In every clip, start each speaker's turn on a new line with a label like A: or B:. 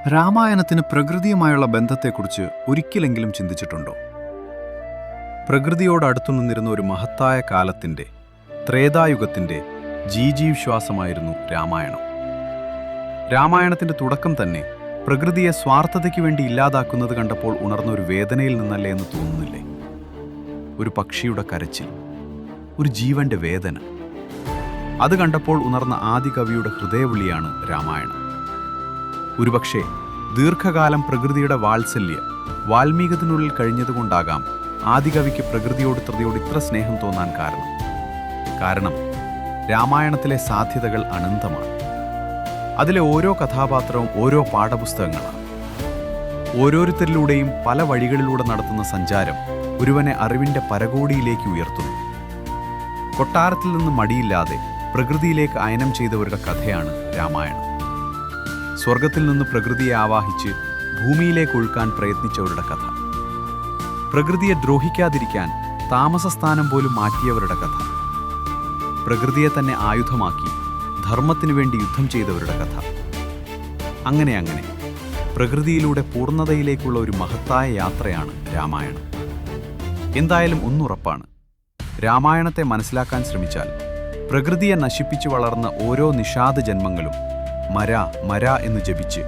A: രാമായണത്തിന് പ്രകൃതിയുമായുള്ള ബന്ധത്തെക്കുറിച്ച് ഒരിക്കലെങ്കിലും ചിന്തിച്ചിട്ടുണ്ടോ? പ്രകൃതിയോടടുത്തു നിന്നിരുന്ന ഒരു മഹത്തായ കാലത്തിൻ്റെ, ത്രേതായുഗത്തിൻ്റെ ജീവശ്വാസമായിരുന്നു രാമായണം. രാമായണത്തിൻ്റെ തുടക്കം തന്നെ പ്രകൃതിയെ സ്വാർത്ഥതയ്ക്ക് വേണ്ടി ഇല്ലാതാക്കുന്നത് കണ്ടപ്പോൾ ഉണർന്ന ഒരു വേദനയിൽ നിന്നല്ലേ എന്ന് തോന്നുന്നില്ലേ? ഒരു പക്ഷിയുടെ കരച്ചിൽ, ഒരു ജീവന്റെ വേദന. അത് കണ്ടപ്പോൾ ഉണർന്ന ആദികവിയുടെ ഹൃദയവിളിയാണ് രാമായണം. ഒരുപക്ഷെ ദീർഘകാലം പ്രകൃതിയുടെ വാത്സല്യം വാൽമീകത്തിനുള്ളിൽ കഴിഞ്ഞതുകൊണ്ടാകാം ആദികവിക്ക് പ്രകൃതിയോട് ഇത്ര സ്നേഹം തോന്നാൻ കാരണം രാമായണത്തിലെ സാധ്യതകൾ അനന്തമാണ്. അതിലെ ഓരോ കഥാപാത്രവും ഓരോ പാഠപുസ്തകങ്ങളാണ്. ഓരോരുത്തരിലൂടെയും പല വഴികളിലൂടെ നടത്തുന്ന സഞ്ചാരം ഒരുവനെ അറിവിൻ്റെ പരകോടിയിലേക്ക് ഉയർത്തുന്നു. കൊട്ടാരത്തിൽ നിന്ന് മടിയില്ലാതെ പ്രകൃതിയിലേക്ക് അയനം ചെയ്തവരുടെ കഥയാണ് രാമായണം. സ്വർഗത്തിൽ നിന്ന് പ്രകൃതിയെ ആവാഹിച്ച് ഭൂമിയിലേക്ക് ഒഴുക്കാൻ പ്രയത്നിച്ചവരുടെ കഥ. പ്രകൃതിയെ ദ്രോഹിക്കാതിരിക്കാൻ താമസസ്ഥാനം പോലും മാറ്റിയവരുടെ കഥ. പ്രകൃതിയെ തന്നെ ആയുധമാക്കി ധർമ്മത്തിനു വേണ്ടി യുദ്ധം ചെയ്തവരുടെ കഥ. അങ്ങനെ പ്രകൃതിയിലൂടെ പൂർണ്ണതയിലേക്കുള്ള ഒരു മഹത്തായ യാത്രയാണ് രാമായണം. എന്തായാലും ഒന്നുറപ്പാണ്, രാമായണത്തെ മനസ്സിലാക്കാൻ ശ്രമിച്ചാൽ പ്രകൃതിയെ നശിപ്പിച്ചു വളർന്ന ഓരോ നിഷാദ ജന്മങ്ങളും മര എന്ന് ജപിച്ച്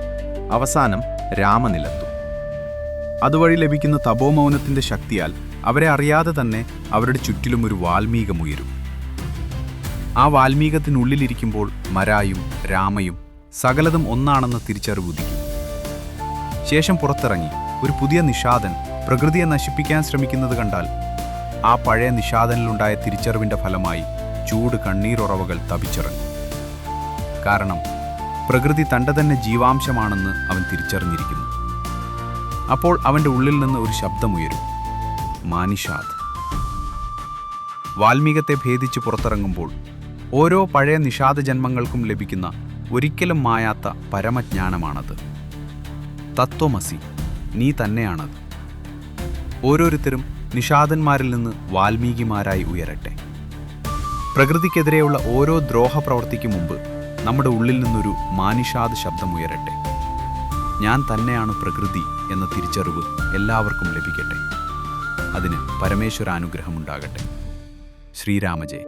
A: അവസാനം രാമനിലെത്തും. അതുവഴി ലഭിക്കുന്ന തപോമൗനത്തിന്റെ ശക്തിയാൽ അവരെ അറിയാതെ തന്നെ അവരുടെ ചുറ്റിലും ഒരു വാൽമീകമുയരും. ആ വാൽമീകത്തിനുള്ളിലിരിക്കുമ്പോൾ മരായും രാമയും സകലതും ഒന്നാണെന്ന തിരിച്ചറിവുദിക്കും. ശേഷം പുറത്തിറങ്ങി ഒരു പുതിയ നിഷാദൻ പ്രകൃതിയെ നശിപ്പിക്കാൻ ശ്രമിക്കുന്നത് കണ്ടാൽ ആ പഴയ നിഷാദനിലുണ്ടായ തിരിച്ചറിവിന്റെ ഫലമായി ചൂട് കണ്ണീരുറവകൾ തപിച്ചിറങ്ങും. കാരണം പ്രകൃതി തൻ്റെ തന്നെ ജീവാംശമാണെന്ന് അവൻ തിരിച്ചറിഞ്ഞിരിക്കുന്നു. അപ്പോൾ അവൻ്റെ ഉള്ളിൽ നിന്ന് ഒരു ശബ്ദമുയരും, മാനിഷാദ്. വാൽമീകത്തെ ഭേദിച്ച് പുറത്തിറങ്ങുമ്പോൾ ഓരോ പഴയ നിഷാദ ജന്മങ്ങൾക്കും ലഭിക്കുന്ന ഒരിക്കലും മായാത്ത പരമജ്ഞാനമാണത്. തത്വമസി, നീ തന്നെയാണത്. ഓരോരുത്തരും നിഷാദന്മാരിൽ നിന്ന് വാൽമീകിമാരായി ഉയരട്ടെ. പ്രകൃതിക്കെതിരെയുള്ള ഓരോ ദ്രോഹപ്രവർത്തിക്ക് മുമ്പ് നമ്മുടെ ഉള്ളിൽ നിന്നൊരു മാനിഷാദ് ശബ്ദമുയരട്ടെ. ഞാൻ തന്നെയാണ് പ്രകൃതി എന്ന തിരിച്ചറിവ് എല്ലാവർക്കും ലഭിക്കട്ടെ. അതിന് പരമേശ്വരാനുഗ്രഹമുണ്ടാകട്ടെ. ശ്രീരാമജയ.